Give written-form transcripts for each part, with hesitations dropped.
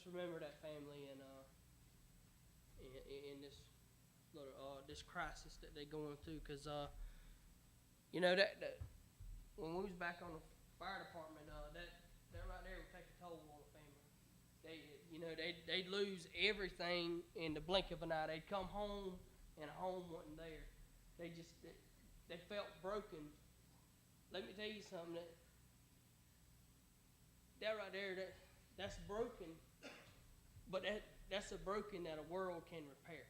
remember that family and in this little this crisis that they're going through, because that when we was back on the fire department, that right there would take a toll on the family. They'd lose everything in the blink of an eye. They'd come home and home wasn't there. They felt broken. Let me tell you something, that right there, that's broken, but that's a broken that a world can repair.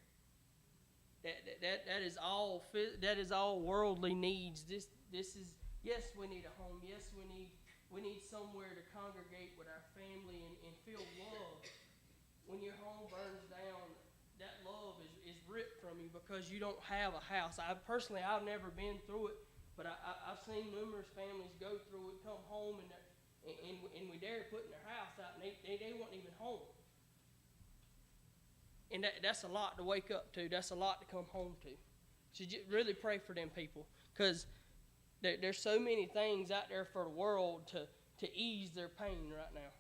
That is all worldly needs. This is, yes, we need a home. Yes, we need somewhere to congregate with our family and feel love. When your home burns down, that love is ripped from you because you don't have a house. I've never been through it, but I've seen numerous families go through it, come home, and we dare putting their house out, and they weren't even home. And that's a lot to wake up to. That's a lot to come home to. So you really pray for them people, because there's so many things out there for the world to ease their pain right now.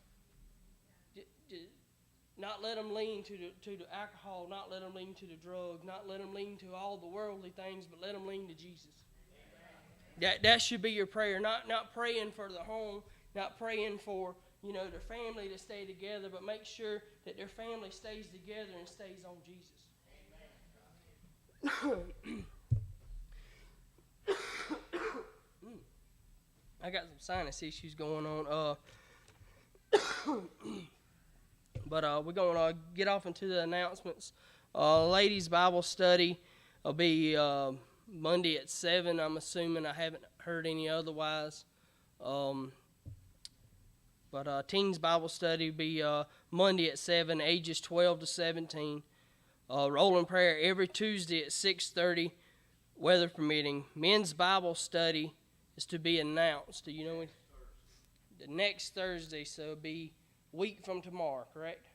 Not let them lean to the alcohol, not let them lean to the drugs, not let them lean to all the worldly things, but let them lean to Jesus. That should be your prayer. Not praying for the home, not praying for their family to stay together, but make sure that their family stays together and stays on Jesus. I got some sinus issues going on. But we're going to get off into the announcements. Ladies' Bible study will be Monday at 7. I'm assuming. I haven't heard any otherwise. But teens' Bible study will be Monday at 7, ages 12 to 17. Rolling prayer every Tuesday at 6:30, weather permitting. Men's Bible study is to be announced. Do you know when? The next Thursday, so it'll be a week from tomorrow, correct?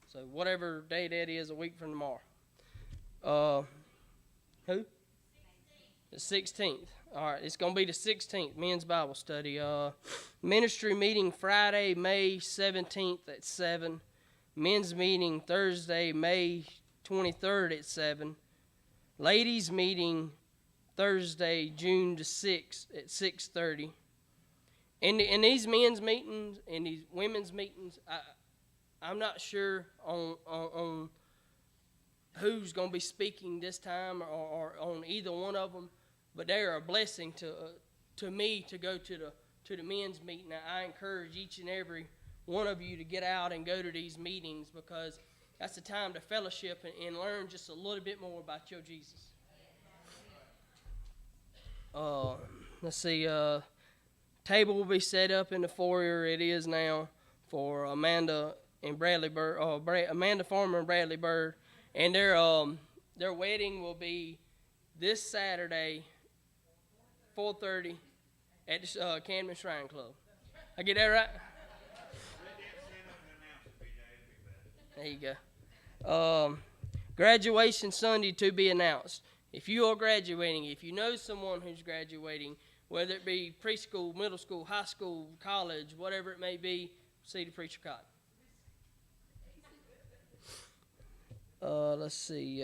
So whatever day that is, a week from tomorrow. Who? The 16th. All right, it's going to be the 16th, men's Bible study. Ministry meeting Friday, May 17th at 7. Men's meeting Thursday, May 23rd at 7. Ladies meeting Thursday, June the 6th at 6:30. And these men's meetings and these women's meetings, I'm not sure on who's going to be speaking this time or on either one of them, but they are a blessing to me to go to the men's meeting. I encourage each and every one of you to get out and go to these meetings, because that's the time to fellowship and learn just a little bit more about your Jesus. Let's see. Table will be set up in the foyer. It is now for Amanda and Bradley Bird. Amanda Farmer and Bradley Bird, and their wedding will be this Saturday, 4:30 at the Camden Shrine Club. I get that right? There you go. Graduation Sunday to be announced. If you are graduating, if you know someone who's graduating, whether it be preschool, middle school, high school, college, whatever it may be, see the preacher cotton. Let's see.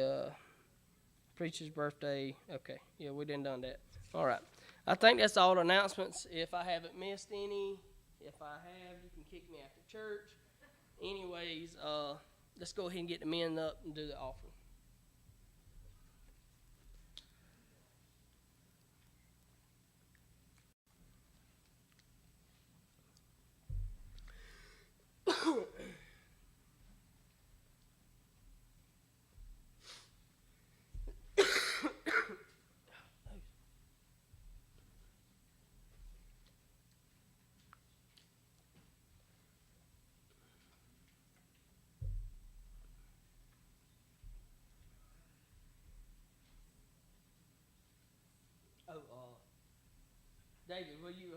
Preacher's birthday. Okay. Yeah, we done that. All right. I think that's all the announcements. If I haven't missed any, if I have, you can kick me after church. Anyways, let's go ahead and get the men up and do the offering. David, will you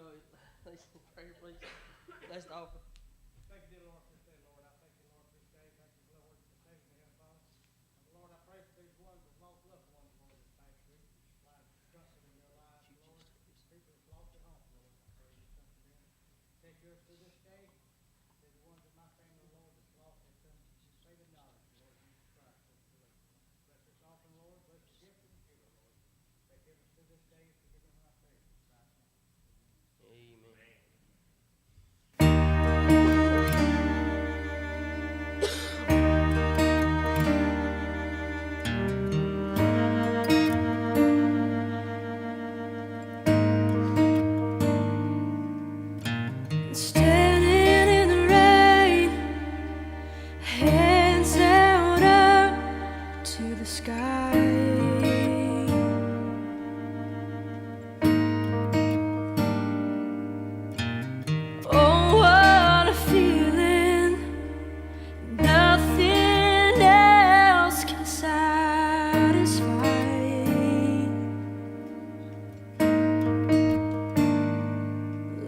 please pray, please? Let's offer. Thank you, dear Lord, for this day, Lord. I thank you, Lord, for this day. Thank you, Lord, for taking me, Father. Lord, I pray for these ones that lost loved ones, Lord, this past week. Provide trust in their lives, Lord. People that lost their homes, Lord. I pray you come to them. Take care through this day. They're the ones in my family, Lord, that's lost their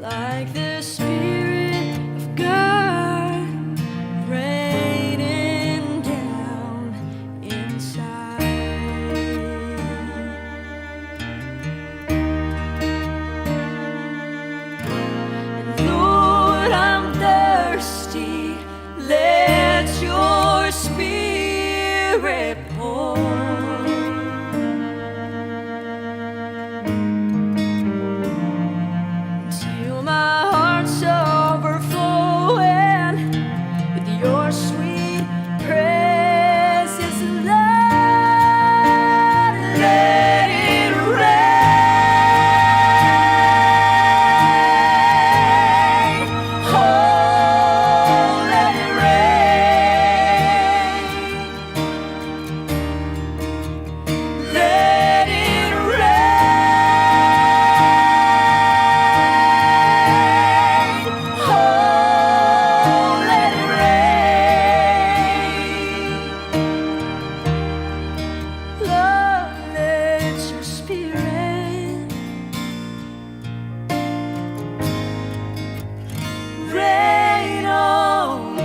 Like the Spirit of God raining down inside. And Lord, I'm thirsty. Let your Spirit pour. Till my heart's overflowing with your sweet presence, Lord. Let it rain. Oh, let it rain. Let it rain. Oh, let it rain. Lord, let your Spirit rain on me.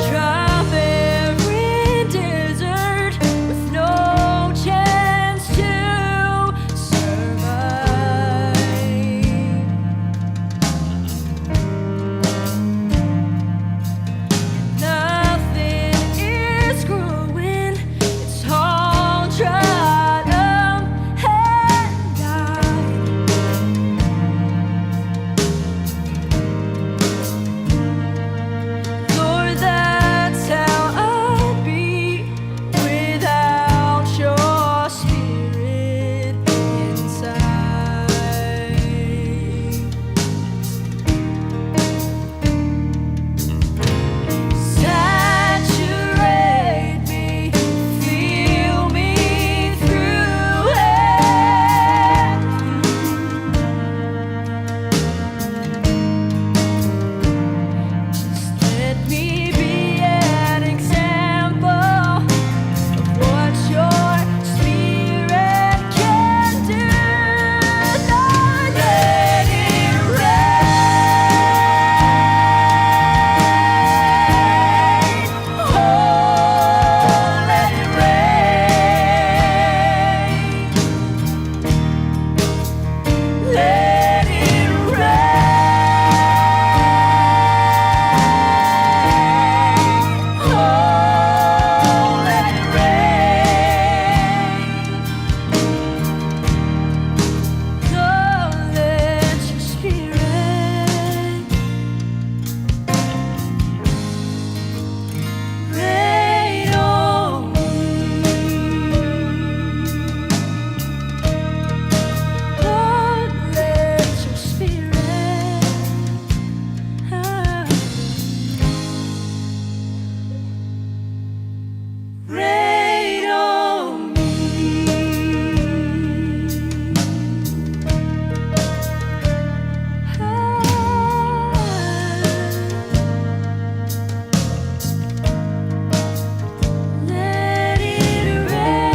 Drop every desert with no chance to survive. Nothing is growing, it's all dried up and died. Lord, that's how I'd be without your Spirit inside. Saturate me, fill me through and just let me be an example of what your Spirit can do. Lord, let it rain. Oh, let it rain. Let it rain. Oh, let it rain. Lord, let your Spirit rain on me. Lord, let your Spirit rain on me. Let it rain.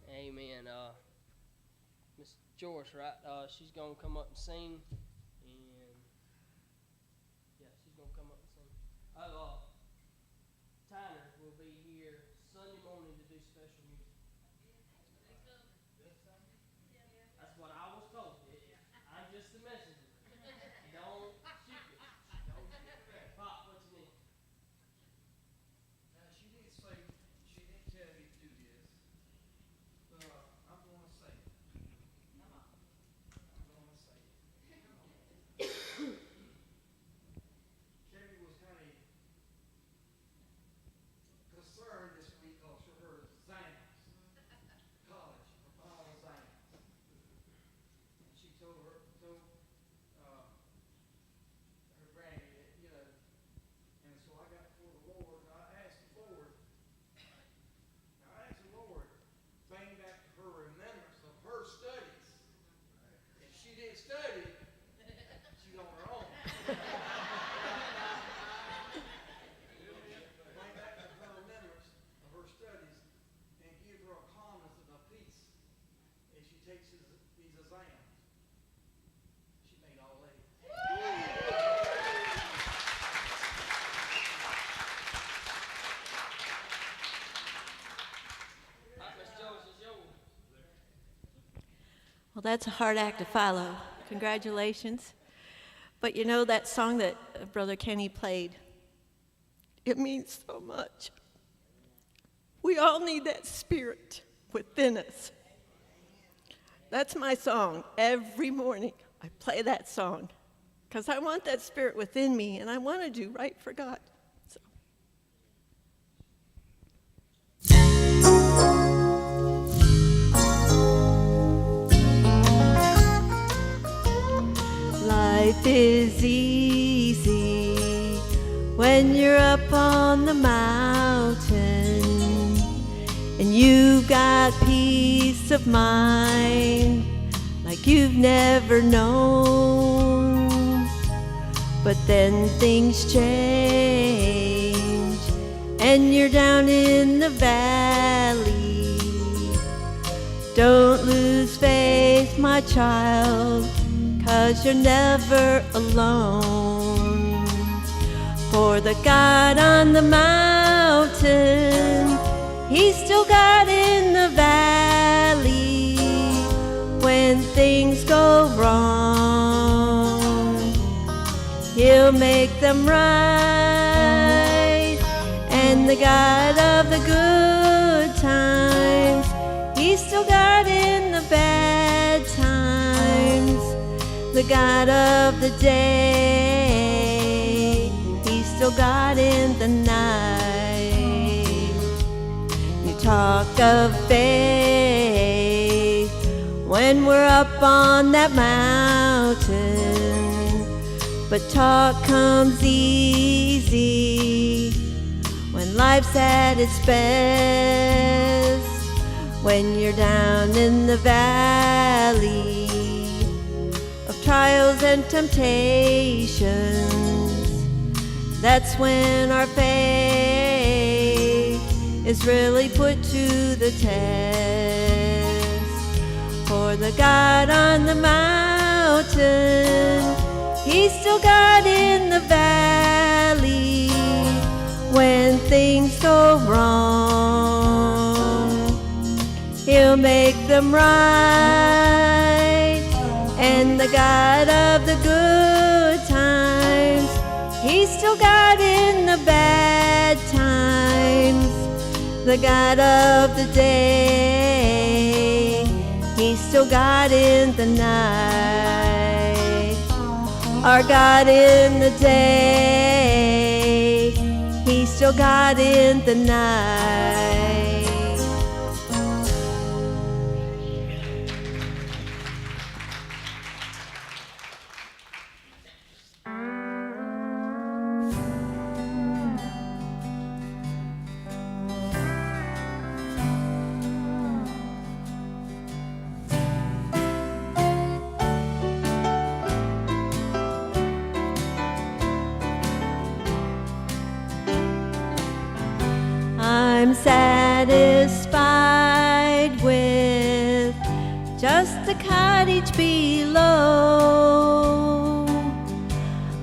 Amen. Miss Joyce, right? She's gonna come up and sing, and yeah, she's gonna come up and sing. Tyner will be here Sunday morning to do special music. That's what I was told. I'm just the messenger. Don't shoot me. Pop, what you need? Now, she didn't say, she didn't tell me to do this, but I'm gonna say it. I'm gonna say it. that's a hard act to follow. Congratulations. But you know that song that Brother Kenny played? It means so much. We all need that spirit within us. That's my song. Every morning I play that song because I want that spirit within me and I want to do right for God. So. Life is easy when you're up on the mountain and you've got peace of mind like you've never known. But then things change and you're down in the valley. Don't lose faith, my child, 'cause you're never alone. For the God on the mountain, He's still God in the valley. When things go wrong, He'll make them right. And the God of the good times, He's still God in the bad times. The God of the day, He's still God in the night. You talk of faith when we're up on that mountain, but talk comes easy when life's at its best. When you're down in the valley of trials and temptations, that's when our faith is really put to the test. For the God on the mountain, He's still God in the valley. When things go wrong, He'll make them right. And the God of the good times, He's still God in the bad times. The God of the day, He's still God in the night. Our God in the day, He's still God in the night. I'm satisfied with just a cottage below,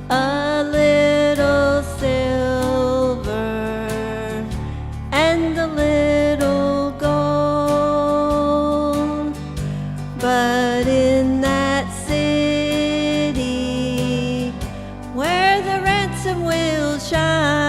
a little silver and a little gold. But in that city where the ransom will shine,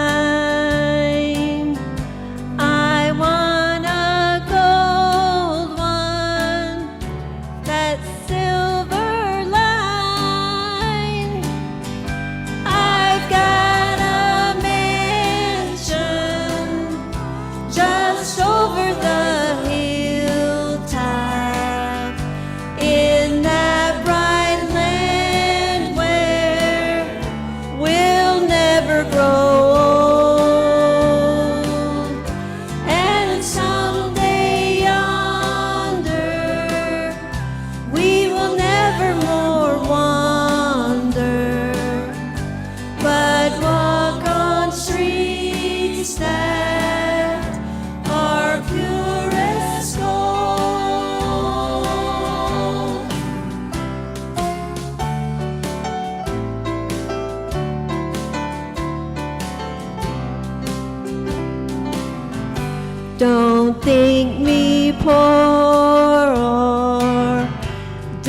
don't think me poor or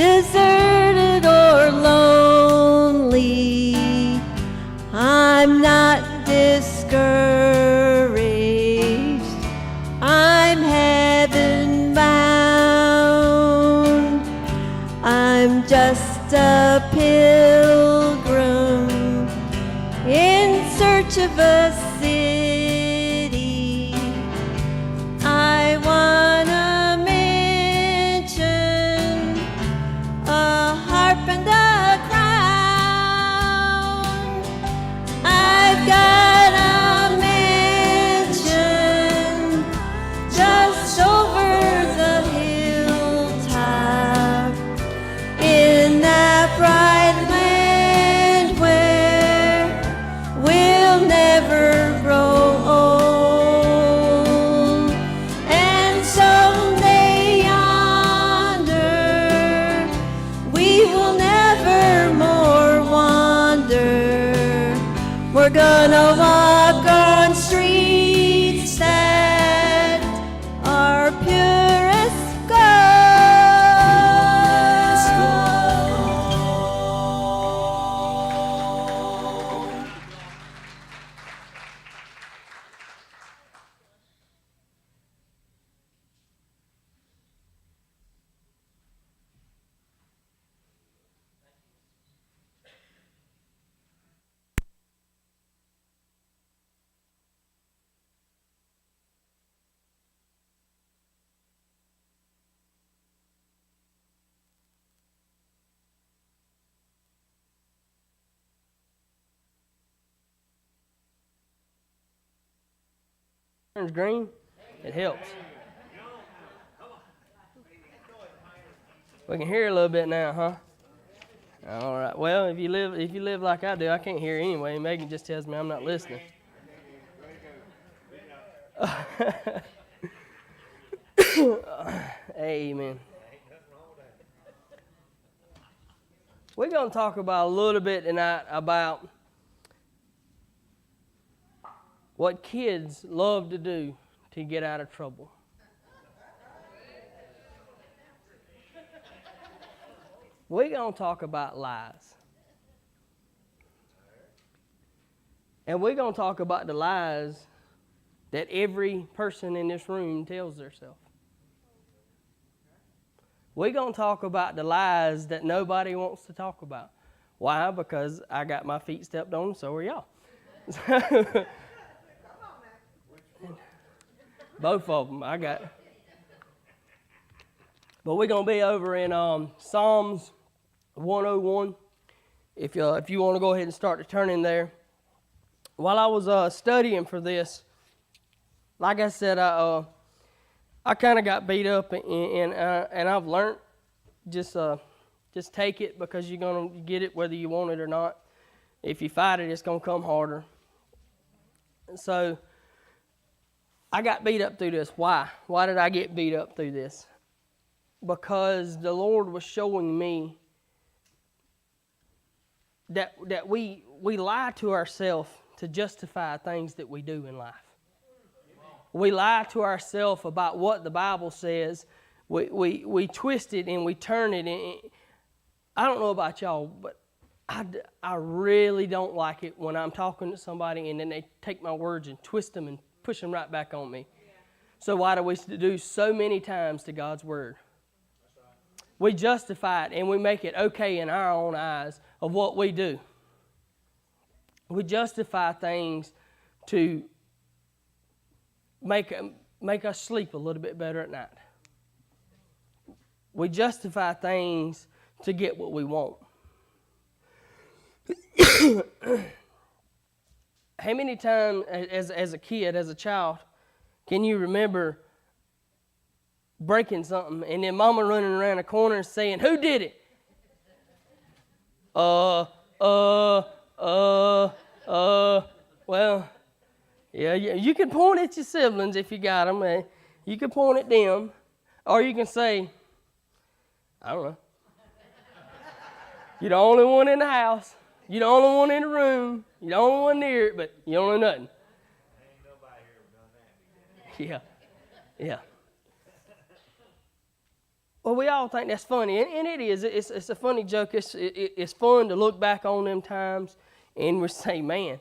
deserted or lonely, I'm not discouraged. I'm heaven bound. I'm just a pilgrim in search of a city. I wanna mention a harp and a crown. I've got a mansion just over the hilltop in that bright land where we'll never grow old. And someday yonder we will never more wander. We're gonna walk on streets that are pure as gold. Turns green, it helps. We can hear a little bit now, huh? All right. Well, if you live like I do, I can't hear anyway. Megan just tells me I'm not listening. Amen. We're going to talk about a little bit tonight about what kids love to do to get out of trouble. We're going to talk about lies. And we're going to talk about the lies that every person in this room tells themselves. We're going to talk about the lies that nobody wants to talk about. Why? Because I got my feet stepped on, so are y'all. Both of them, I got. But we're going to be over in Psalms 101. If you want to go ahead and start to turn in there. While I was studying for this, like I said, I kind of got beat up, and I've learned just take it, because you're going to get it whether you want it or not. If you fight it, it's going to come harder. So I got beat up through this. Why? Why did I get beat up through this? Because the Lord was showing me that we lie to ourselves to justify things that we do in life. We lie to ourselves about what the Bible says. We twist it and we turn it. And I don't know about y'all, but I really don't like it when I'm talking to somebody and then they take my words and twist them and push them right back on me. So why do we do so many times to God's word? We justify it and we make it okay in our own eyes of what we do. We justify things to make us sleep a little bit better at night. We justify things to get what we want. How many times as a kid, as a child, can you remember breaking something and then mama running around the corner and saying, "Who did it?" Well, yeah, you can point at your siblings if you got them. You can point at them, or you can say, "I don't know. You're the only one in the house. You're the only one in the room. You're the only one near it, but you don't know nothing." Ain't nobody here done that. Yeah. Well, we all think that's funny, and it is. It's a funny joke. It's fun to look back on them times and we say, man,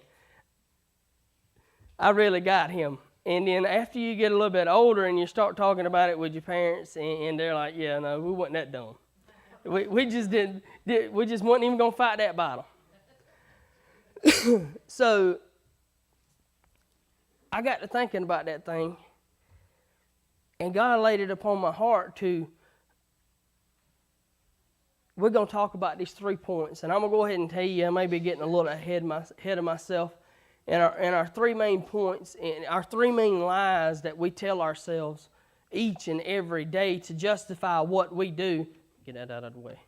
I really got him. And then after you get a little bit older and you start talking about it with your parents, and they're like, yeah, no, we wasn't that dumb. We just we just wasn't even going to fight that battle. So I got to thinking about that thing, and God laid it upon my heart we're going to talk about these 3 points, and I'm going to go ahead and tell you, I may be getting a little ahead of myself, and our 3 main points, and our 3 main lies that we tell ourselves each and every day to justify what we do. Get that out of the way.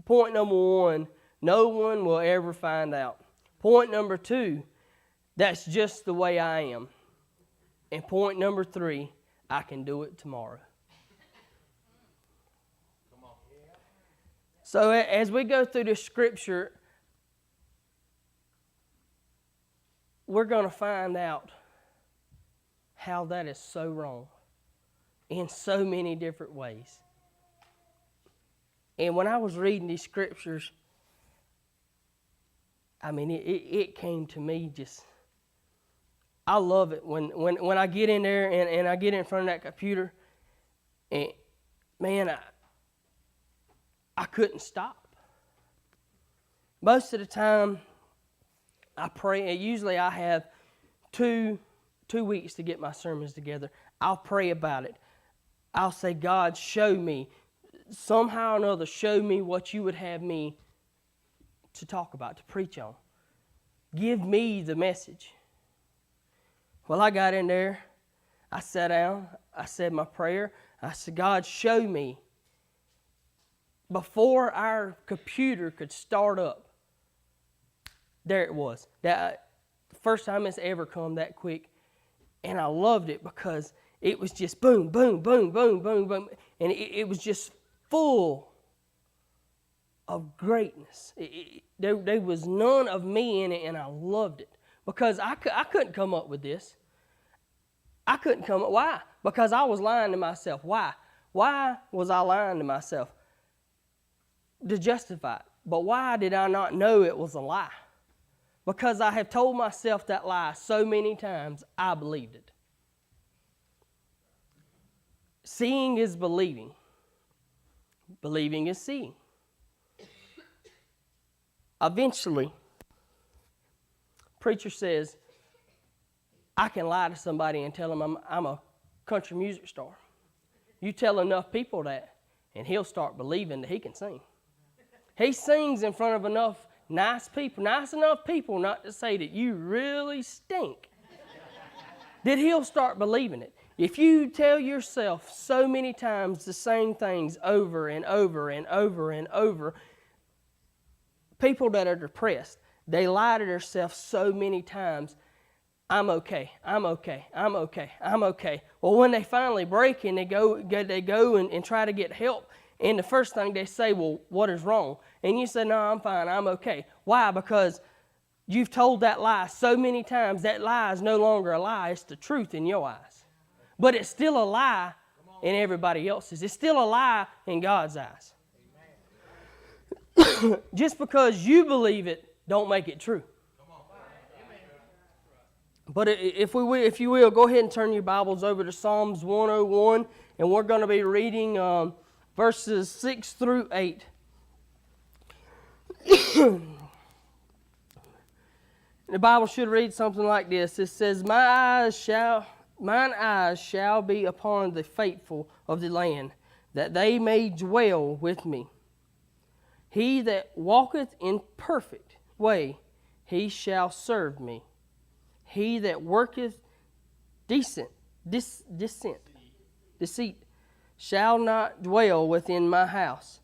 Point number 1, no one will ever find out. Point number 2, that's just the way I am. And point number 3, I can do it tomorrow. So as we go through this scripture, we're going to find out how that is so wrong in so many different ways. And when I was reading these scriptures, I mean, it came to me just, I love it when I get in there and I get in front of that computer, and man, I couldn't stop. Most of the time, I pray, and usually I have two weeks to get my sermons together. I'll pray about it. I'll say, God, show me. Somehow or another, show me what you would have me to talk about, to preach on. Give me the message. Well, I got in there. I sat down. I said my prayer. I said, God, show me. Before our computer could start up, there it was. That first time it's ever come that quick. And I loved it because it was just boom, boom, boom, boom, boom, boom. And it was just full of greatness. There was none of me in it, and I loved it. Because I couldn't come up with this. I couldn't come up. Why? Because I was lying to myself. Why? Why was I lying to myself? To justify it. But why did I not know it was a lie? Because I have told myself that lie so many times, I believed it. Seeing is believing. Believing is seeing. Eventually, preacher says, I can lie to somebody and tell them I'm a country music star. You tell enough people that, and he'll start believing that he can sing. He sings in front of enough nice enough people not to say that you really stink, that he'll start believing it. If you tell yourself so many times the same things over and over and over and over, people that are depressed, they lie to themselves so many times, I'm okay, I'm okay, I'm okay, I'm okay. Well, when they finally break and they go and try to get help, and the first thing they say, well, what is wrong? And you say, no, I'm fine, I'm okay. Why? Because you've told that lie so many times, that lie is no longer a lie, it's the truth in your eyes. But it's still a lie in everybody else's. It's still a lie in God's eyes. Just because you believe it, don't make it true. But if you will, go ahead and turn your Bibles over to Psalms 101, and we're going to be reading verses 6 through 8. The Bible should read something like this. It says, Mine eyes shall be upon the faithful of the land, that they may dwell with me. He that walketh in perfect way, he shall serve me. He that worketh deceit, shall not dwell within my house.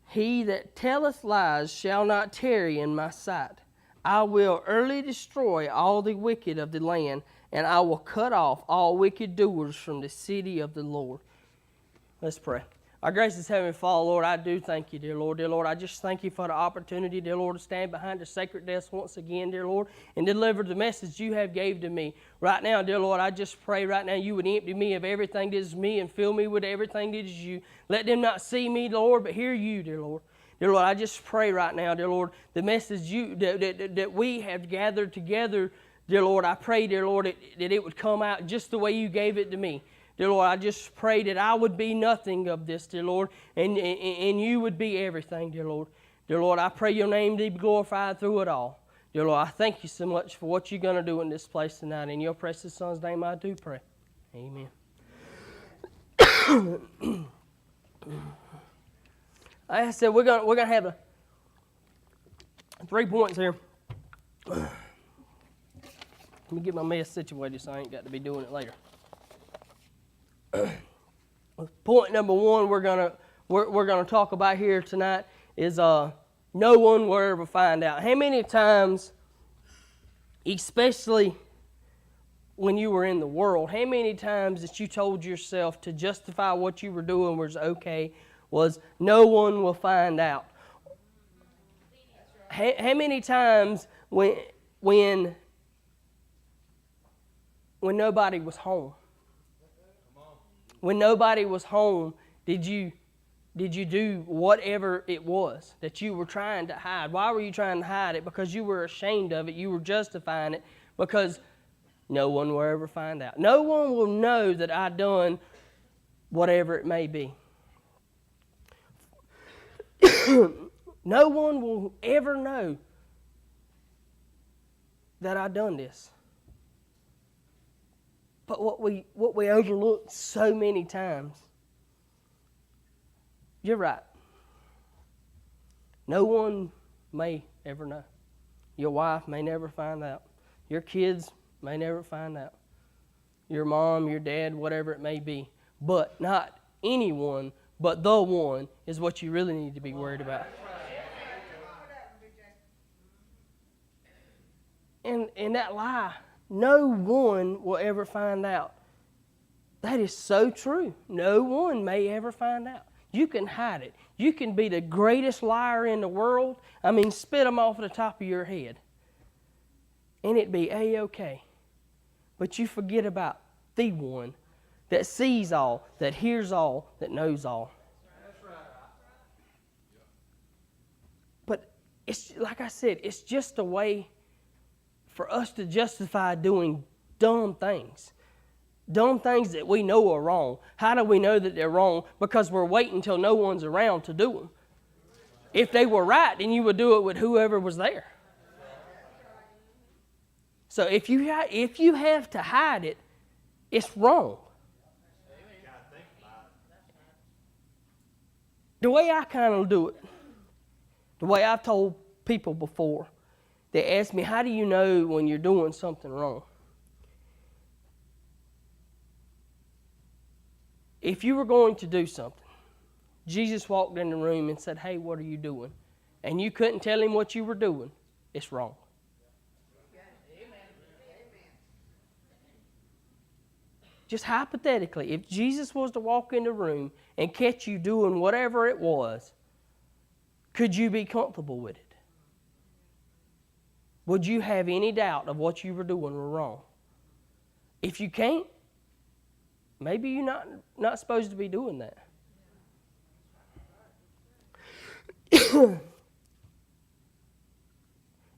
He that telleth lies shall not tarry in my sight. I will early destroy all the wicked of the land, and I will cut off all wicked doers from the city of the Lord. Let's pray. Our gracious Heavenly Father, Lord, I do thank you, dear Lord. Dear Lord, I just thank you for the opportunity, dear Lord, to stand behind the sacred desk once again, dear Lord, and deliver the message you have gave to me. Right now, dear Lord, I just pray right now you would empty me of everything that is me and fill me with everything that is you. Let them not see me, Lord, but hear you, dear Lord. Dear Lord, I just pray right now, dear Lord, the message that we have gathered together, dear Lord, I pray, dear Lord, that it would come out just the way you gave it to me. Dear Lord, I just pray that I would be nothing of this, dear Lord, and you would be everything, dear Lord. Dear Lord, I pray your name be glorified through it all. Dear Lord, I thank you so much for what you're going to do in this place tonight. In your precious Son's name I do pray. Amen. Like I said, we're gonna have 3 points here. Let me get my mess situated so I ain't got to be doing it later. Point number 1 we're gonna talk about here tonight is no one will ever find out. How many times, especially when you were in the world, how many times that you told yourself to justify what you were doing was okay was no one will find out? How many times when nobody was home? When nobody was home, did you do whatever it was that you were trying to hide? Why were you trying to hide it? Because you were ashamed of it. You were justifying it because no one will ever find out. No one will know that I done whatever it may be. No one will ever know that I done this. But what we overlook so many times, you're right. No one may ever know. Your wife may never find out. Your kids may never find out. Your mom, your dad, whatever it may be. But not anyone, but the one is what you really need to be worried about. And that lie, no one will ever find out. That is so true. No one may ever find out. You can hide it. You can be the greatest liar in the world. I mean, spit them off the top of your head. And it'd be A-okay. But you forget about the one that sees all, that hears all, that knows all. But it's like I said, it's just a way for us to justify doing dumb things. Dumb things that we know are wrong. How do we know that they're wrong? Because we're waiting until no one's around to do them. If they were right, then you would do it with whoever was there. So if you have to hide it, it's wrong. The way I kind of do it, the way I've told people before, they ask me, how do you know when you're doing something wrong? If you were going to do something, Jesus walked in the room and said, hey, what are you doing? And you couldn't tell him what you were doing, it's wrong. Just hypothetically, if Jesus was to walk in the room and catch you doing whatever it was, could you be comfortable with it? Would you have any doubt of what you were doing were wrong? If you can't, maybe you're not supposed to be doing that.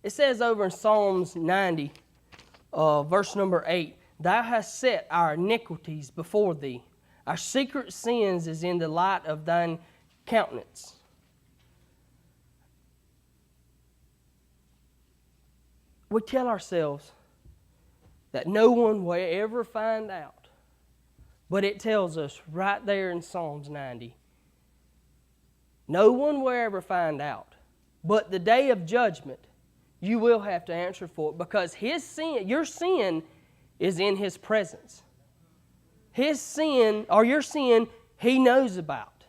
It says over in Psalms 90, verse number 8, Thou hast set our iniquities before thee. Our secret sins is in the light of thine countenance. We tell ourselves that no one will ever find out. But it tells us right there in Psalms 90, no one will ever find out. But the day of judgment, you will have to answer for it, because his sin, your sin, is in his presence. His sin, or your sin, he knows about.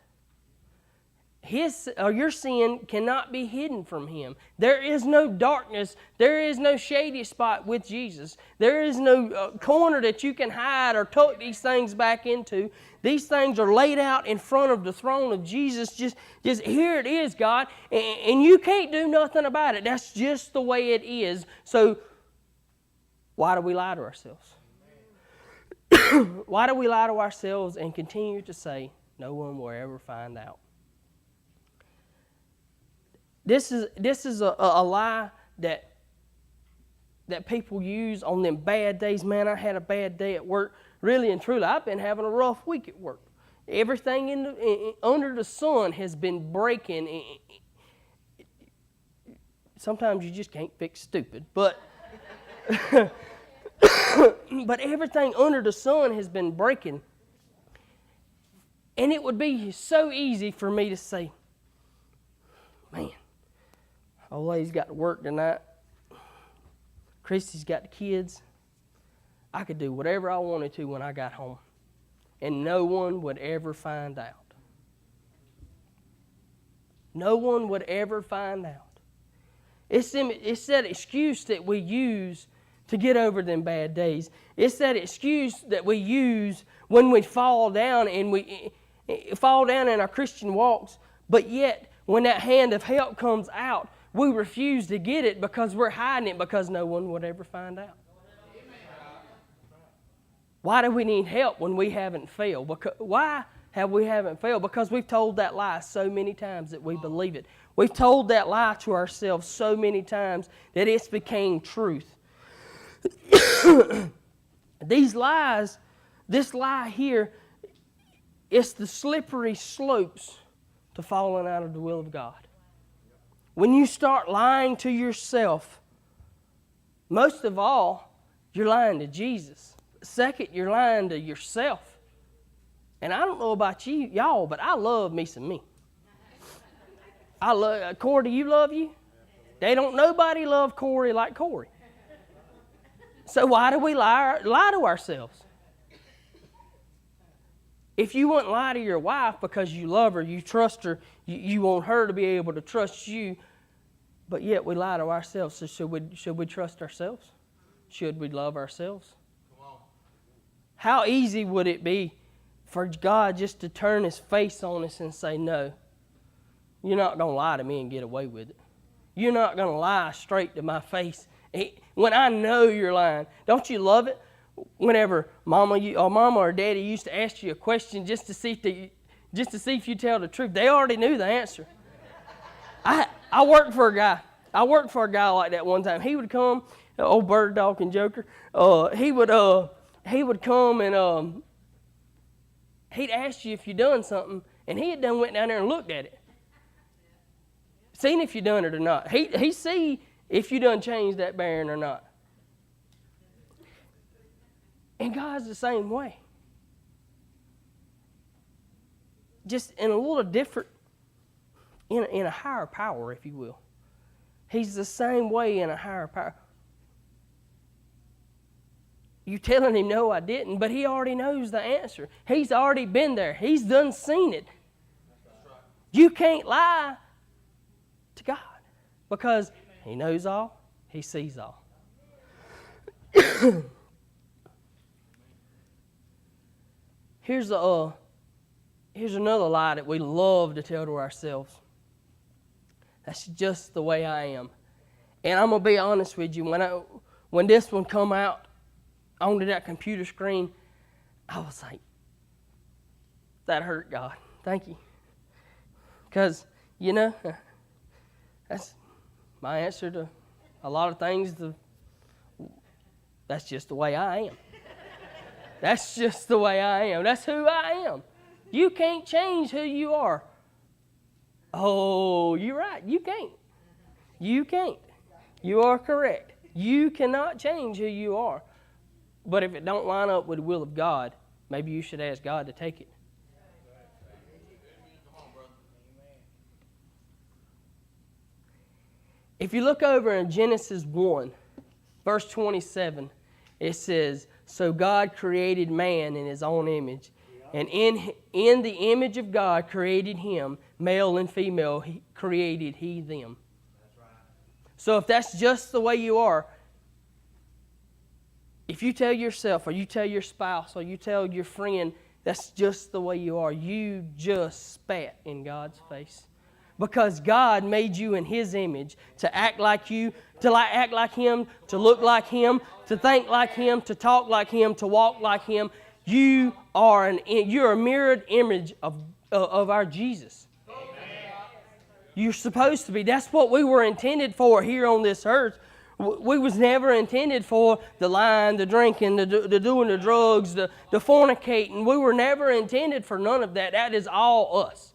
your sin cannot be hidden from Him. There is no darkness. There is no shady spot with Jesus. There is no corner that you can hide or tuck these things back into. These things are laid out in front of the throne of Jesus. Just here it is, God, and you can't do nothing about it. That's just the way it is. So why do we lie to ourselves? Why do we lie to ourselves and continue to say, no one will ever find out? This is a lie that people use on them bad days. Man, I had a bad day at work. Really and truly, I've been having a rough week at work. Everything under the sun has been breaking. Sometimes you just can't fix stupid, but but everything under the sun has been breaking. And it would be so easy for me to say, man, old lady's got to work tonight. Christy's got the kids. I could do whatever I wanted to when I got home, and no one would ever find out. No one would ever find out. It's that excuse that we use to get over them bad days. It's that excuse that we use when we fall down and we fall down in our Christian walks, but yet when that hand of help comes out, we refuse to get it because we're hiding it because no one would ever find out. Why do we need help when we haven't failed? Why have we haven't failed? Because we've told that lie so many times that we believe it. We've told that lie to ourselves so many times that it's became truth. These lies, this lie here, it's the slippery slopes to falling out of the will of God. When you start lying to yourself, most of all, you're lying to Jesus. Second, you're lying to yourself. And I don't know about y'all, but I love me some me. I love Corey. Do you love you? They don't nobody love Corey like Corey. So why do we lie to ourselves? If you wouldn't lie to your wife because you love her, you trust her, you want her to be able to trust you, but yet we lie to ourselves. So should we trust ourselves? Should we love ourselves? How easy would it be for God just to turn His face on us and say, no, you're not going to lie to me and get away with it. You're not going to lie straight to my face when I know you're lying. Don't you love it? Whenever mama or daddy used to ask you a question just to see if you tell the truth, they already knew the answer. I worked for a guy. I worked for a guy like that one time. He would come, old bird dog and joker. He would come and he'd ask you if you done something, and he had done went down there and looked at it, seen if you done it or not. He see if you done changed that bearing or not. And God's the same way. Just in a little different, in a higher power, if you will. He's the same way in a higher power. You telling him, no, I didn't, but he already knows the answer. He's already been there. He's done seen it. You can't lie to God because He knows all, He sees all. Here's another lie that we love to tell to ourselves. That's just the way I am. And I'm going to be honest with you, when this one come out onto that computer screen, I was like, that hurt, God. Thank you. Because, that's my answer to a lot of things. That's just the way I am. That's just the way I am. That's who I am. You can't change who you are. Oh, you're right. You can't. You can't. You are correct. You cannot change who you are. But if it don't line up with the will of God, maybe you should ask God to take it. If you look over in Genesis 1, verse 27, it says, so God created man in His own image. And in the image of God created him, male and female, created he them. So if that's just the way you are, if you tell yourself or you tell your spouse or you tell your friend that's just the way you are, you just spat in God's face. Because God made you in his image to act like you, to act like him, to look like him, to think like him, to talk like him, to walk like him. You're a mirrored image of our Jesus. You're supposed to be. That's what we were intended for here on this earth. We was never intended for the lying, the drinking, the doing the drugs, the fornicating. We were never intended for none of that. That is all us.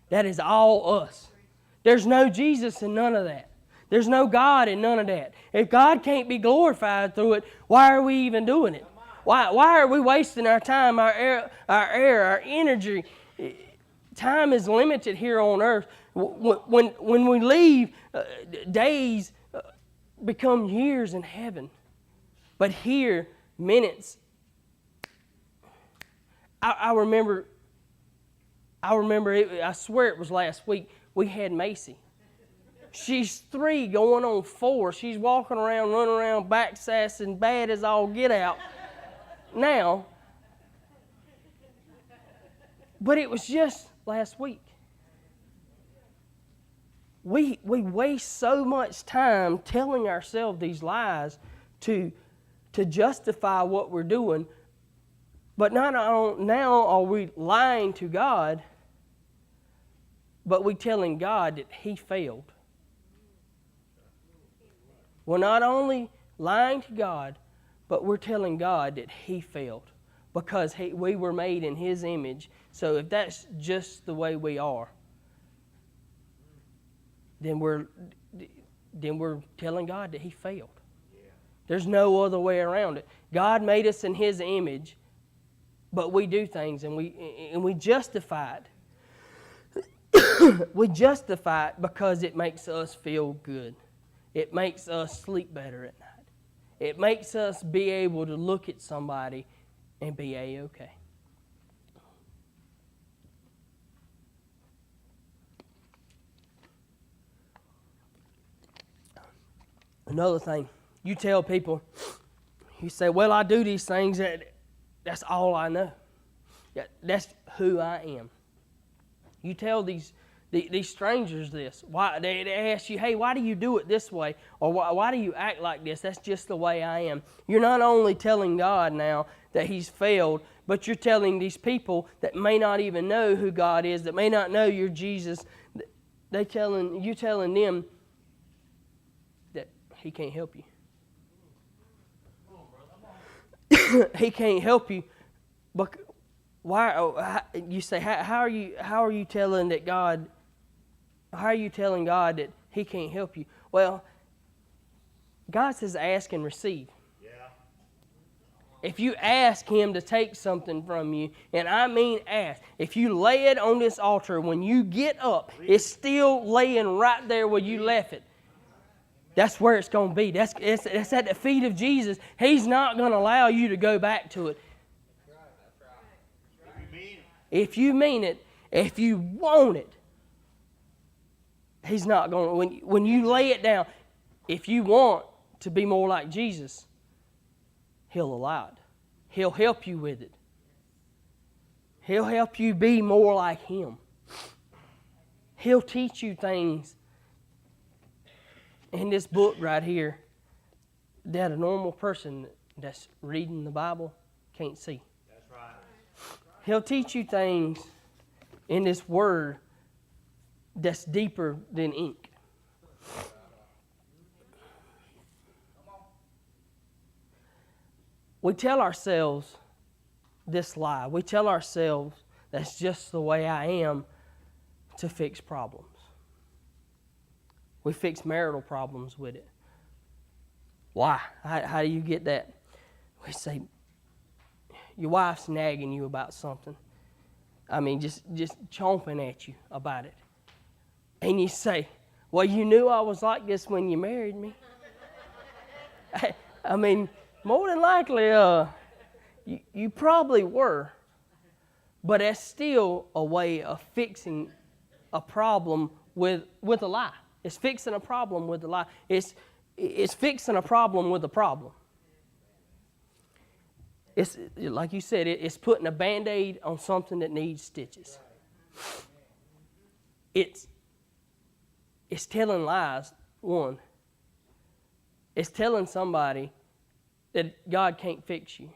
That is all us. There's no Jesus in none of that. There's no God in none of that. If God can't be glorified through it, why are we even doing it? Why are we wasting our time, our air, our energy? Time is limited here on earth. When we leave, days become years in heaven. But here, minutes. I remember it, I swear it was last week, we had Macy. She's 3 going on 4. She's walking around, running around, backsassing, bad as all get out now. But it was just last week. We waste so much time telling ourselves these lies to justify what we're doing. But now are we lying to God, but we telling God that he failed. We're not only lying to God, but we're telling God that he failed because we were made in his image. So if that's just the way we are, then we're telling God that he failed. There's no other way around it. God made us in his image, but we do things and we justify it. We justify it because it makes us feel good. It makes us sleep better at night. It makes us be able to look at somebody and be A-okay. Another thing, you tell people, you say, well, I do these things, that's all I know. That's who I am. You tell these strangers this. Why they ask you, hey, why do you do it this way? Or why do you act like this? That's just the way I am. You're not only telling God now that he's failed, but you're telling these people that may not even know who God is, that may not know you're Jesus. You telling them that he can't help you. He can't help you. But why? You say, how are you telling that God? How are you telling God that he can't help you? Well, God says ask and receive. Yeah. If you ask him to take something from you, and I mean ask, if you lay it on this altar, when you get up, it's still laying right there where you left it. That's where it's going to be. That's at the feet of Jesus. He's not going to allow you to go back to it. If you mean it, if you want it, he's not going to. When you lay it down, if you want to be more like Jesus, he'll allow it. He'll help you with it. He'll help you be more like him. He'll teach you things in this book right here that a normal person that's reading the Bible can't see. That's right. He'll teach you things in this word that's deeper than ink. We tell ourselves this lie. We tell ourselves that's just the way I am to fix problems. We fix marital problems with it. Why? How do you get that? We say, your wife's nagging you about something. I mean, just chomping at you about it. And you say, well, you knew I was like this when you married me. I mean, more than likely, You probably were, but that's still a way of fixing a problem with a lie. It's fixing a problem with a lie. It's fixing a problem with a problem. It's like you said, it's putting a Band-Aid on something that needs stitches. It's telling lies, one. It's telling somebody that God can't fix you.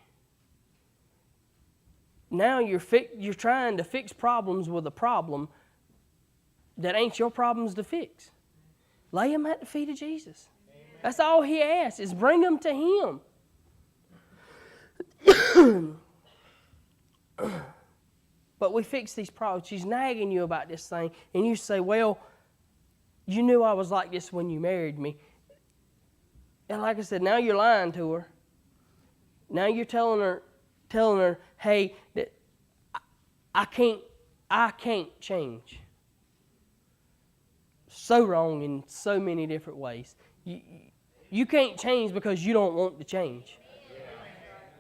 Now you're trying to fix problems with a problem that ain't your problems to fix. Lay them at the feet of Jesus. Amen. That's all He asks, is bring them to Him. But we fix these problems. She's nagging you about this thing, and you say, well, you knew I was like this when you married me. And like I said, now you're lying to her. Now you're telling her, hey, that I can't change. So wrong in so many different ways. You can't change because you don't want to change.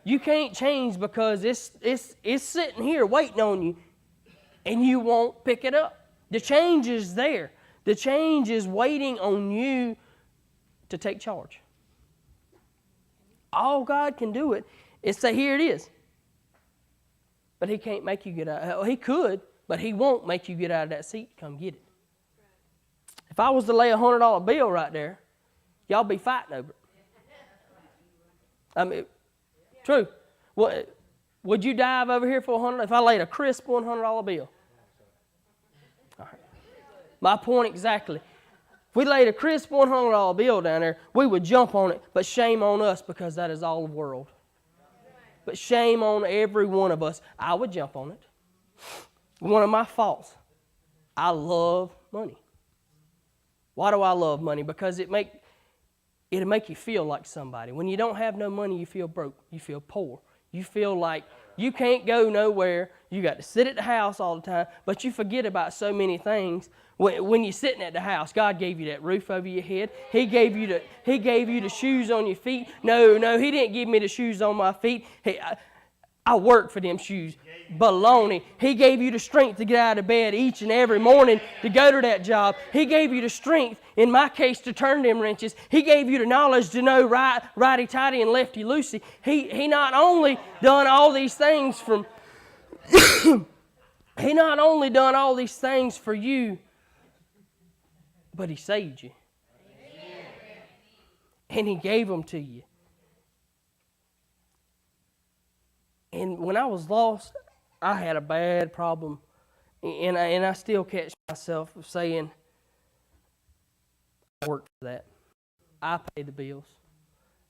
You can't change because it's sitting here waiting on you and you won't pick it up. The change is there. The change is waiting on you to take charge. All God can do it is say, here it is. But He can't make you get out. He could, but He won't make you get out of that seat. Come get it. If I was to lay a $100 bill right there, y'all be fighting over it. I mean, true. What, would you dive over here for $100 if I laid a crisp $100 bill? All right. My point exactly. If we laid a crisp $100 bill down there, we would jump on it, but shame on us because that is all the world. But shame on every one of us. I would jump on it. One of my faults, I love money. Why do I love money? Because it'll make you feel like somebody. When you don't have no money, you feel broke. You feel poor. You feel like you can't go nowhere. You got to sit at the house all the time, but you forget about so many things. When you're sitting at the house, God gave you that roof over your head. He gave you the shoes on your feet. No, He didn't give me the shoes on my feet. I worked for them shoes. Baloney. He gave you the strength to get out of bed each and every morning to go to that job. He gave you the strength, in my case, to turn them wrenches. He gave you the knowledge to know righty-tighty and lefty-loosey. He not only done all these things from... He not only done all these things for you, but He saved you. And He gave them to you. And when I was lost, I had a bad problem. And I still catch myself saying, I worked for that. I paid the bills.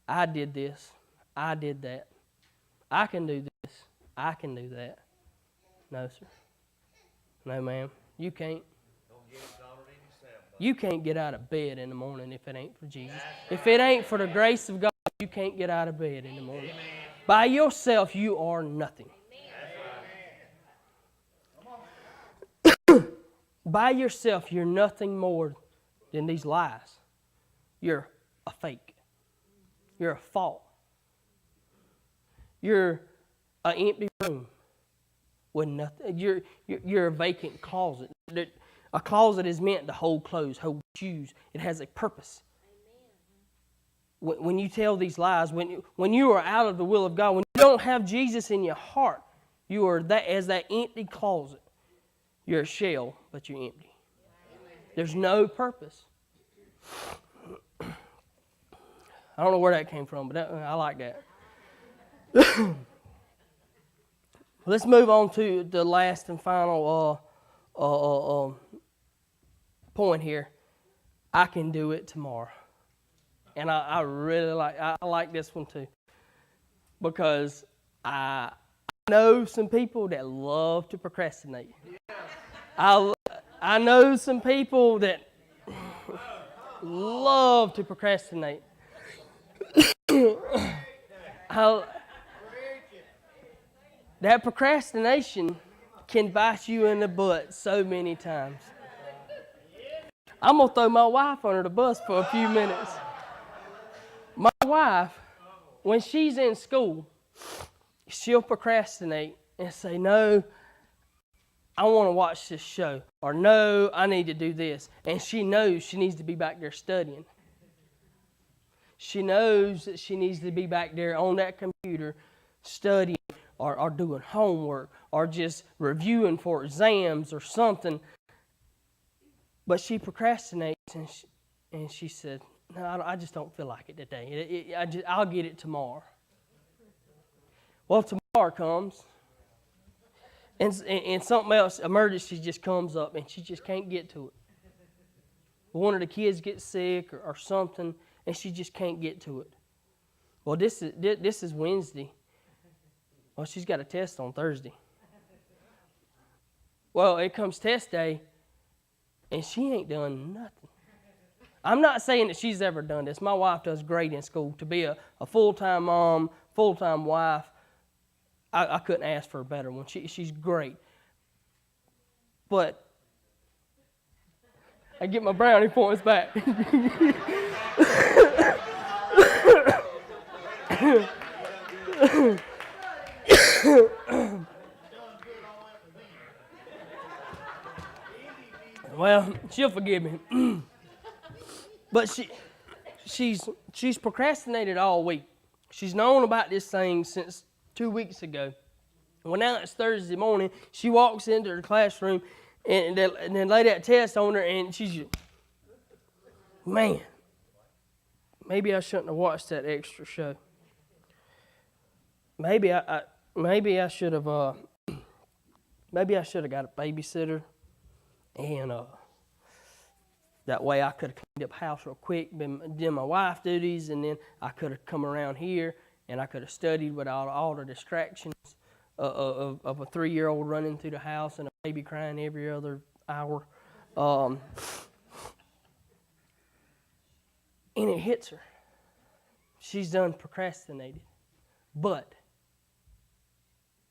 I did this. I did that. I can do this. I can do that. No, sir. No, ma'am. You can't. You can't get out of bed in the morning if it ain't for Jesus. If it ain't for the grace of God, you can't get out of bed in the morning. By yourself, you are nothing. By yourself, you're nothing more than these lies. You're a fake. You're a fault. You're an empty room with nothing. You're a vacant closet. A closet is meant to hold clothes, hold shoes. It has a purpose. When you tell these lies, when you are out of the will of God, when you don't have Jesus in your heart, you are as that empty closet. You're a shell, but you're empty. There's no purpose. I don't know where that came from, but I like that. Let's move on to the last and final point here. I can do it tomorrow. And I really like this one too. Because I know some people that love to procrastinate. I know some people that love to procrastinate. That procrastination can bite you in the butt so many times. I'm going to throw my wife under the bus for a few minutes. My wife, when she's in school, she'll procrastinate and say, no, I want to watch this show. Or no, I need to do this. And she knows she needs to be back there studying. She knows that she needs to be back there on that computer studying or doing homework or just reviewing for exams or something. But she procrastinates and she said, no, I just don't feel like it today. I'll get it tomorrow. Well, tomorrow comes and something else, emergency just comes up and she just can't get to it. One of the kids gets sick or something and she just can't get to it. Well, this is Wednesday. Well, she's got a test on Thursday. Well, it comes test day and she ain't done nothing. I'm not saying that she's ever done this. My wife does great in school. To be a full-time mom, full-time wife, I couldn't ask for a better one. She's great. But I get my brownie points back. Well, she'll forgive me. But she's procrastinated all week. She's known about this thing since 2 weeks ago. Well, now it's Thursday morning. She walks into her classroom and they lay that test on her, and she's just, man, maybe I shouldn't have watched that extra show. Maybe I should have got a babysitter, and that way I could have cleaned up house real quick, did my wife duties, and then I could have come around here and I could have studied without all the distractions of a 3-year-old running through the house and a baby crying every other hour. And it hits her. She's done procrastinated. But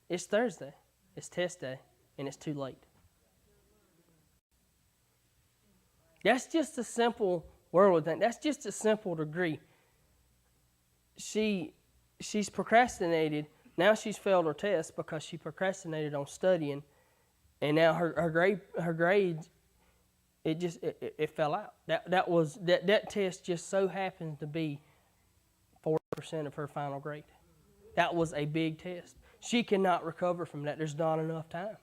it's Thursday, it's test day, and it's too late. That's just a simple worldly thing. That's just a simple degree. She's procrastinated. Now she's failed her test because she procrastinated on studying, and now her grades it fell out. That test just so happens to be 40% of her final grade. That was a big test. She cannot recover from that. There's not enough time.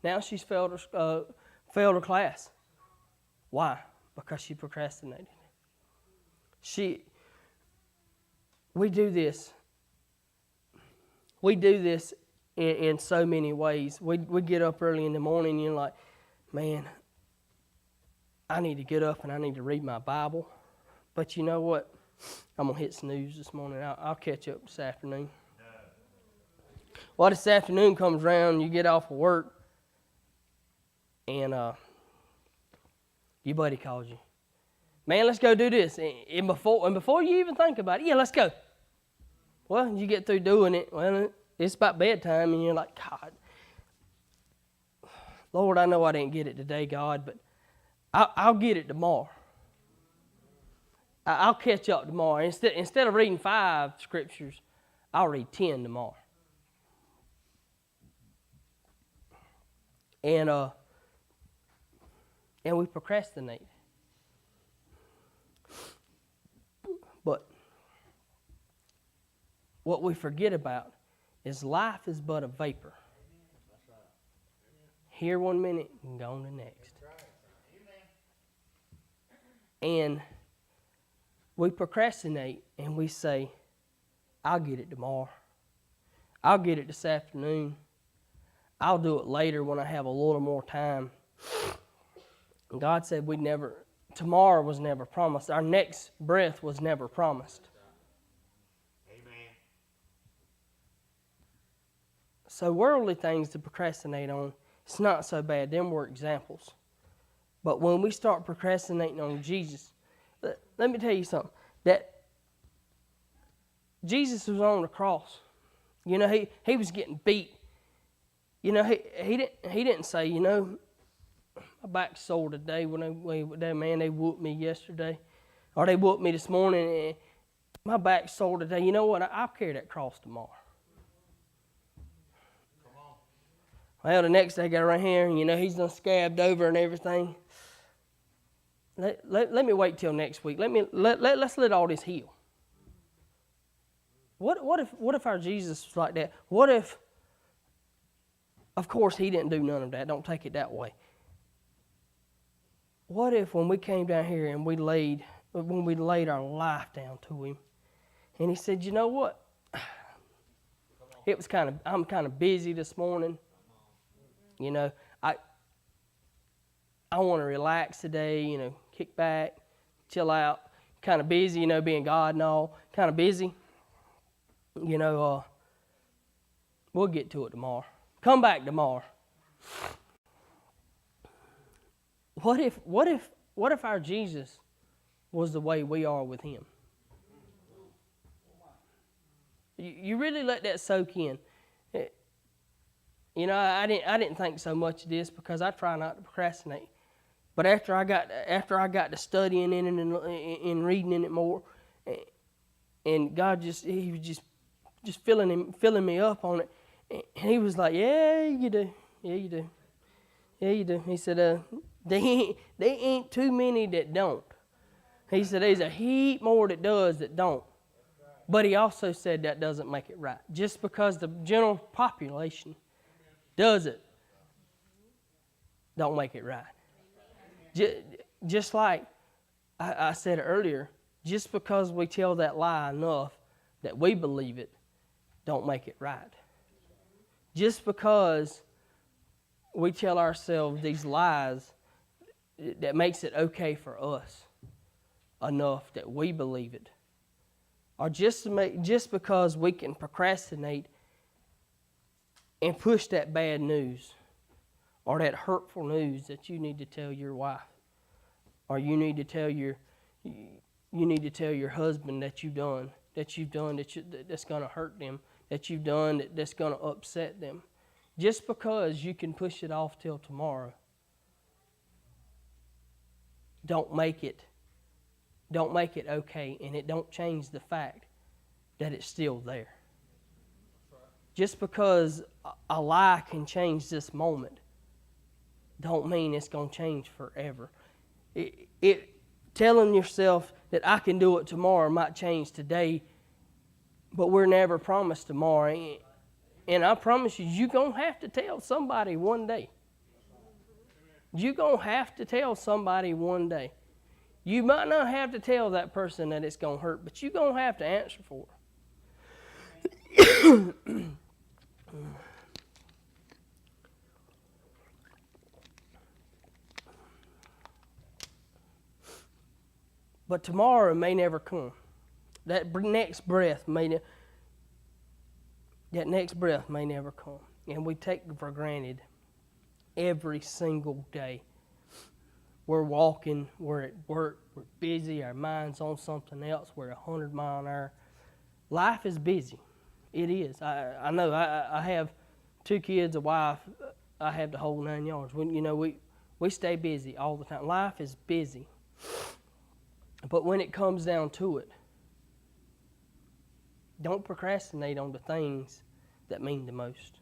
Now she's failed her class. Why? Because she procrastinated. We do this. We do this in so many ways. We get up early in the morning and you're like, man, I need to get up and I need to read my Bible. But you know what? I'm going to hit snooze this morning. I'll catch up this afternoon. Well, this afternoon comes around, you get off of work, and your buddy calls you. Man, let's go do this. And before you even think about it, yeah, let's go. Well, you get through doing it. Well, it's about bedtime, and you're like, God, Lord, I know I didn't get it today, God, but I'll get it tomorrow. I'll catch up tomorrow. Instead of reading 5 scriptures, I'll read 10 tomorrow. And we procrastinate. But what we forget about is life is but a vapor. Here 1 minute and gone the next. And we procrastinate and we say, I'll get it tomorrow. I'll get it this afternoon. I'll do it later when I have a little more time. And God said tomorrow was never promised. Our next breath was never promised. Amen. So worldly things to procrastinate on, it's not so bad. Them were examples. But when we start procrastinating on Jesus, let me tell you something. That Jesus was on the cross. You know, he was getting beat. You know, he didn't say, you know, my back's sore today. They whooped me yesterday. Or they whooped me this morning. And my back's sore today. You know what? I'll carry that cross tomorrow. Well, the next day I got around here, and he's done scabbed over and everything. Let me wait till next week. Let's let all this heal. What if our Jesus was like that? What if, of course, he didn't do none of that. Don't take it that way. What if when we came down here and we laid our life down to him, and he said, you know what? I'm kind of busy this morning. I want to relax today, kick back, chill out. Kind of busy, being God and all. Kind of busy. We'll get to it tomorrow. Come back tomorrow. What if our Jesus was the way we are with him? You really let that soak in. I didn't think so much of this because I try not to procrastinate. But after I got to studying in it and reading in it more, and God he was just filling me up on it, and he was like, yeah, you do. Yeah, you do. Yeah, you do. He said, they ain't too many that don't. He said, there's a heap more that does that don't. But he also said that doesn't make it right. Just because the general population does it, don't make it right. Just like I said earlier, just because we tell that lie enough that we believe it, don't make it right. Just because we tell ourselves these lies, that makes it okay for us enough that we believe it. Or just because we can procrastinate and push that bad news or that hurtful news that you need to tell your wife, or you need to tell your husband that's done that's going to hurt them, that's going to upset them. Just because you can push it off till tomorrow, don't make it okay, and it don't change the fact that it's still there. Just because a lie can change this moment, don't mean it's going to change forever. Telling yourself that I can do it tomorrow might change today, but we're never promised tomorrow. And I promise you, you're going to have to tell somebody one day. You're going to have to tell somebody one day. You might not have to tell that person that it's going to hurt, but you're going to have to answer for it. But tomorrow may never come. That next breath may never come. And we take for granted every single day. We're walking, we're at work, we're busy, our mind's on something else, we're 100 miles an hour. Life is busy. It is. I know. I have 2 kids, a wife. I have the whole 9 yards. We stay busy all the time. Life is busy. But when it comes down to it, don't procrastinate on the things that mean the most.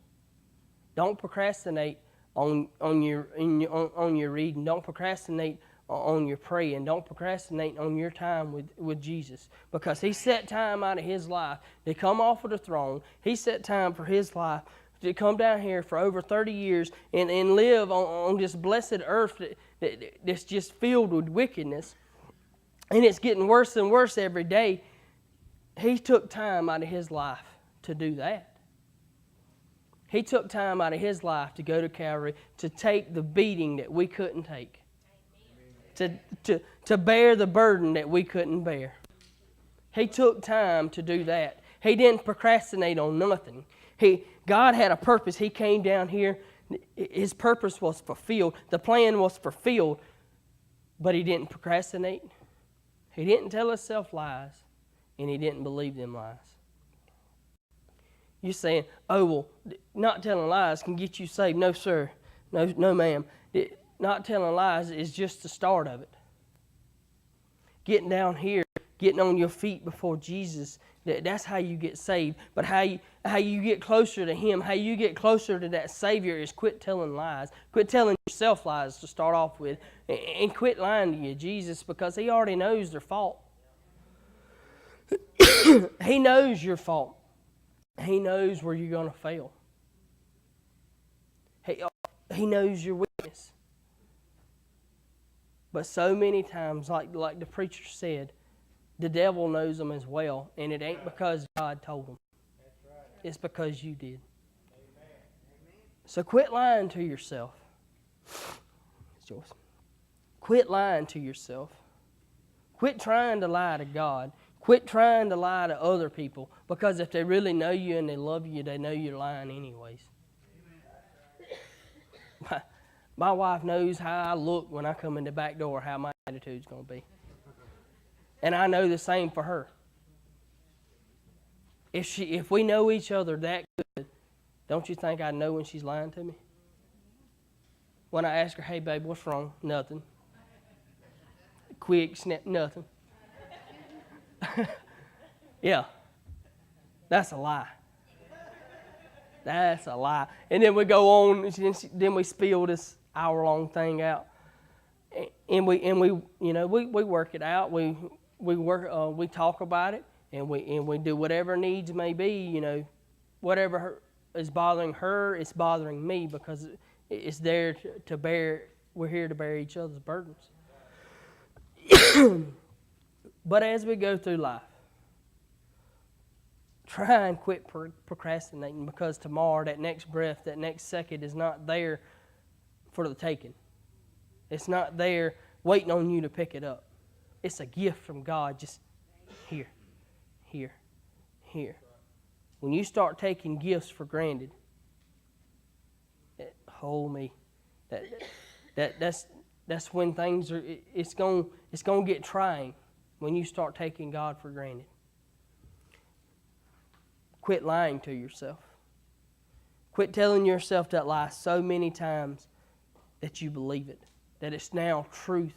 Don't procrastinate on your reading. Don't procrastinate on your praying. Don't procrastinate on your time with Jesus, because he set time out of his life to come off of the throne. He set time for his life to come down here for over 30 years and live on this blessed earth that's just filled with wickedness. And it's getting worse and worse every day. He took time out of his life to do that. He took time out of his life to go to Calvary, to take the beating that we couldn't take, to bear the burden that we couldn't bear. He took time to do that. He didn't procrastinate on nothing. God had a purpose. He came down here. His purpose was fulfilled. The plan was fulfilled, but he didn't procrastinate. He didn't tell himself lies, and he didn't believe them lies. You're saying, oh, well, not telling lies can get you saved. No, sir. No, ma'am. Not telling lies is just the start of it. Getting down here, getting on your feet before Jesus, That's how you get saved. But how you get closer to Him, how you get closer to that Savior is quit telling lies. Quit telling yourself lies to start off with. And quit lying to you, Jesus, because He already knows their fault. He knows your fault. He knows where you're going to fail. He knows your weakness. But so many times, like the preacher said, the devil knows them as well, and it ain't because God told them. It's because you did. So quit lying to yourself. It's yours. Quit lying to yourself. Quit trying to lie to God. Quit trying to lie to other people, because if they really know you and they love you, they know you're lying anyways. My wife knows how I look when I come in the back door, how my attitude's going to be. And I know the same for her. If we know each other that good, don't you think I know when she's lying to me? When I ask her, hey, babe, what's wrong? Nothing. Quick, snap, nothing. Yeah. That's a lie. That's a lie. And then we go on, then we spill this hour-long thing out. And we work it out. We talk about it, and we do whatever needs may be. Whatever is bothering her, it's bothering me, because it's there to bear. We're here to bear each other's burdens. But as we go through life, try and quit procrastinating, because tomorrow, that next breath, that next second is not there for the taking. It's not there waiting on you to pick it up. It's a gift from God, just here, here, here. When you start taking gifts for granted, hold me. That's when things are. It's going to get trying when you start taking God for granted. Quit lying to yourself. Quit telling yourself that lie so many times that you believe it, that it's now truth.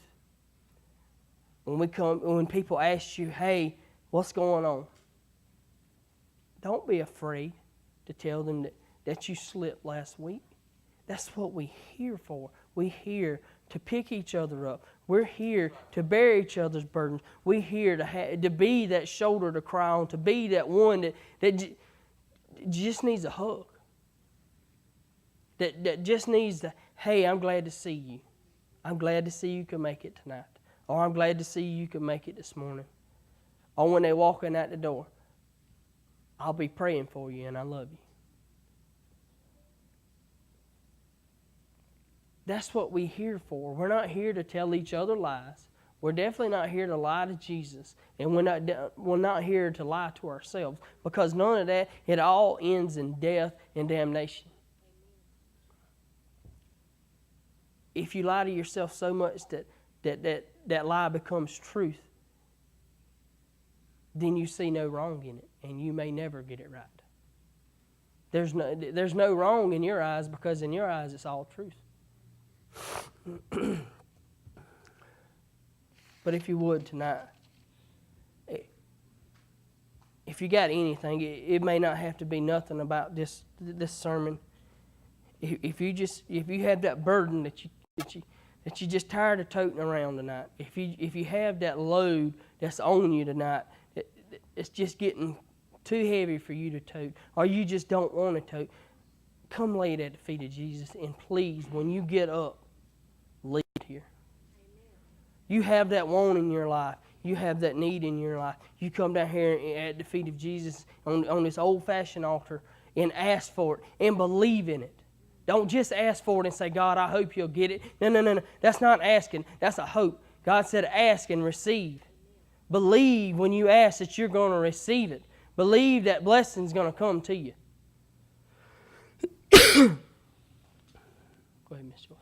When people ask you, hey, what's going on? Don't be afraid to tell them that you slipped last week. That's what we're here for. We're here to pick each other up. We're here to bear each other's burdens. We're here to be that shoulder to cry on, to be that one that just needs a hug. That just needs the, hey, I'm glad to see you. I'm glad to see you can make it tonight. Or I'm glad to see you can make it this morning. Or when they're walking out the door, I'll be praying for you and I love you. That's what we're here for. We're not here to tell each other lies. We're definitely not here to lie to Jesus. And we're not here to lie to ourselves. Because none of that, it all ends in death and damnation. If you lie to yourself so much that lie becomes truth, then you see no wrong in it, and you may never get it right. There's no wrong in your eyes, because in your eyes it's all truth. But if you would tonight, if you got anything, it may not have to be nothing about this sermon. If you have that burden that you just tired of toting around tonight, if you have that load that's on you tonight, it's just getting too heavy for you to tote, or you just don't want to tote, come lay it at the feet of Jesus, and please, when you get up, leave it here. You have that want in your life. You have that need in your life. You come down here at the feet of Jesus on this old-fashioned altar and ask for it and believe in it. Don't just ask for it and say, God, I hope you'll get it. No. That's not asking. That's a hope. God said ask and receive. Believe when you ask that you're going to receive it. Believe that blessing's going to come to you. Go ahead, Miss Joyce.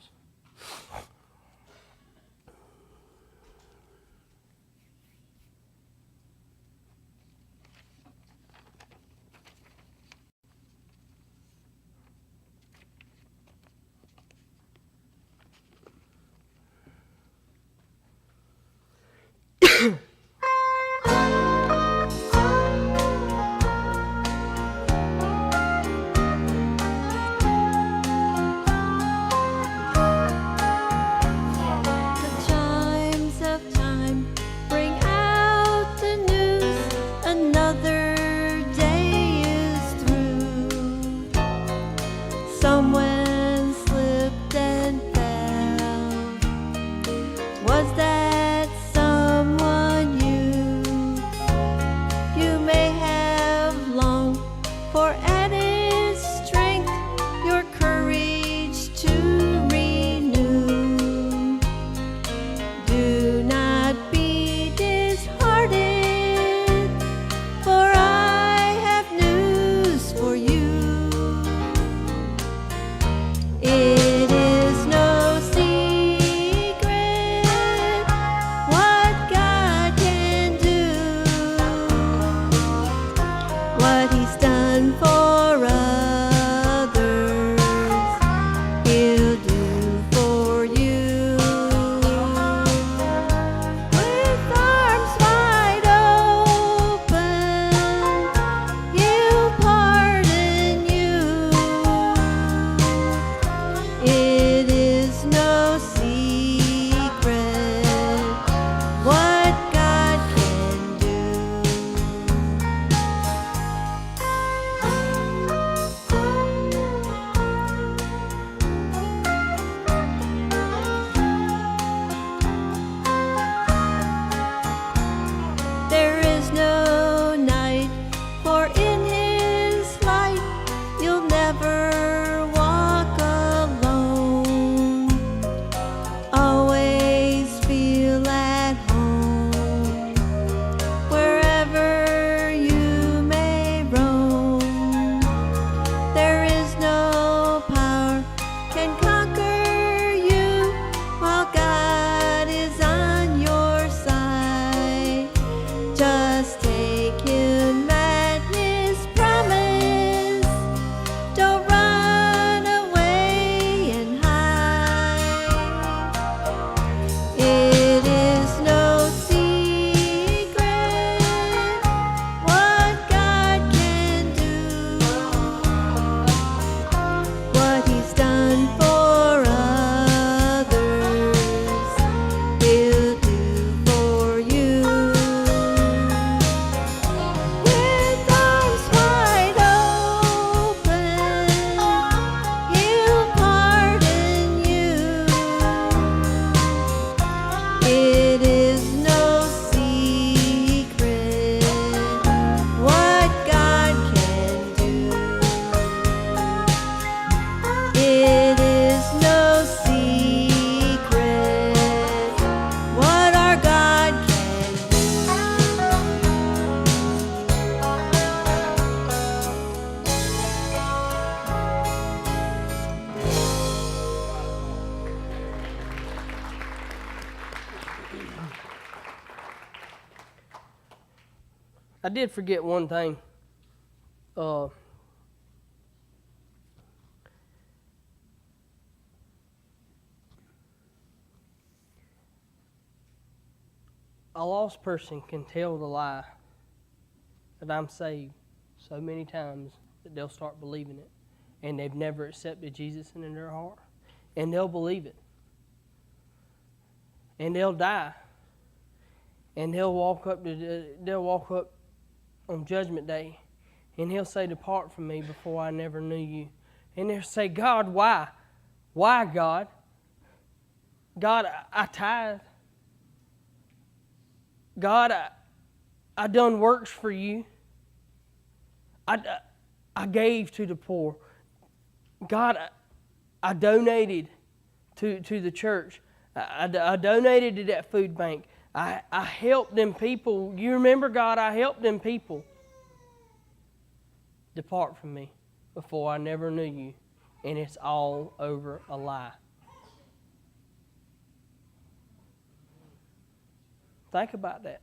I did forget one thing. A lost person can tell the lie that I'm saved so many times that they'll start believing it. And they've never accepted Jesus into their heart. And they'll believe it. And they'll die. And they'll walk up on Judgment Day, and he'll say, "Depart from me, before I never knew you." And they'll say, "God, why? Why, God? God, I tithe. God, I done works for you. I gave to the poor. God, I donated to the church. I donated to that food bank. I helped them people. You remember, God, I helped them people. Depart from me, before I never knew you." And it's all over a lie. Think about that.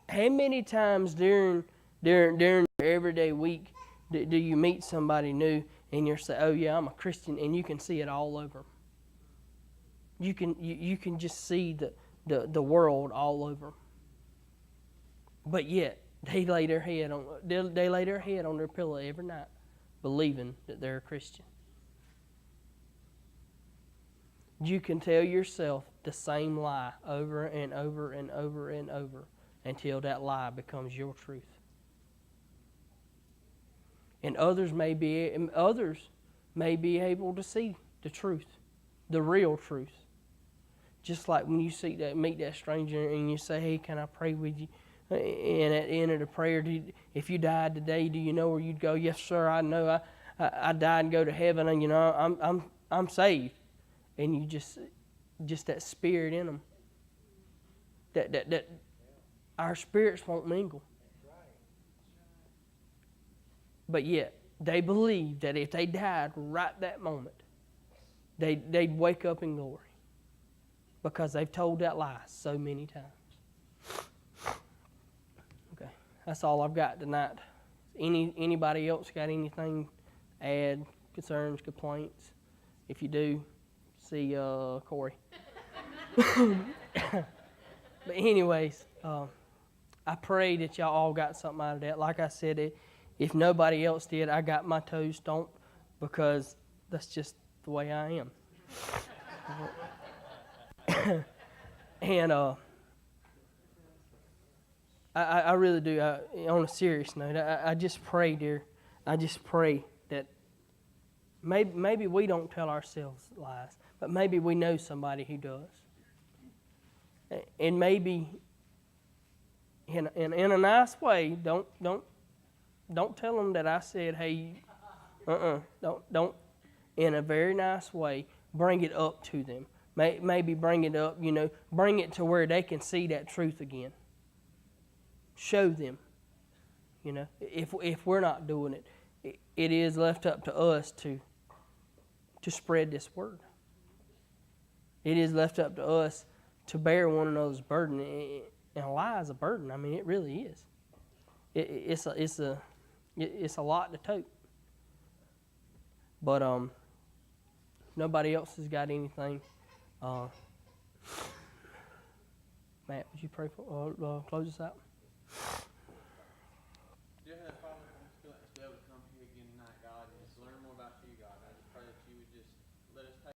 How many times during your everyday week do you meet somebody new and you say, "Oh yeah, I'm a Christian," and you can see it all over them? You can just see the world all over them. But yet they lay their head on their pillow every night, believing that they're a Christian. You can tell yourself the same lie over and over and over and over until that lie becomes your truth. And others may be able to see the truth, the real truth. Just like when you meet that stranger and you say, "Hey, can I pray with you?" And at the end of the prayer, if you died today, do you know where you'd go? "Yes, sir, I know. I died and go to heaven, and I'm saved." And you just that spirit in them. That our spirits won't mingle. But yet they believe that if they died right that moment, they'd wake up in glory, because they've told that lie so many times. Okay, that's all I've got tonight. Anybody else got anything to add, concerns, complaints? If you do, see Corey. But anyways, I pray that y'all all got something out of that. Like I said, if nobody else did, I got my toes stomped, because that's just the way I am. And I really do. On a serious note, I just pray, dear. I just pray that maybe we don't tell ourselves lies, but maybe we know somebody who does. And maybe in a nice way, don't tell them that I said, "Hey, don't." In a very nice way, bring it up to them. Maybe bring it up, bring it to where they can see that truth again. Show them, if we're not doing it, it is left up to us to spread this word. It is left up to us to bear one another's burden. And a lie is a burden. I mean, it really is. It's a lot to tote. But nobody else has got anything. Matt, would you pray for close us out?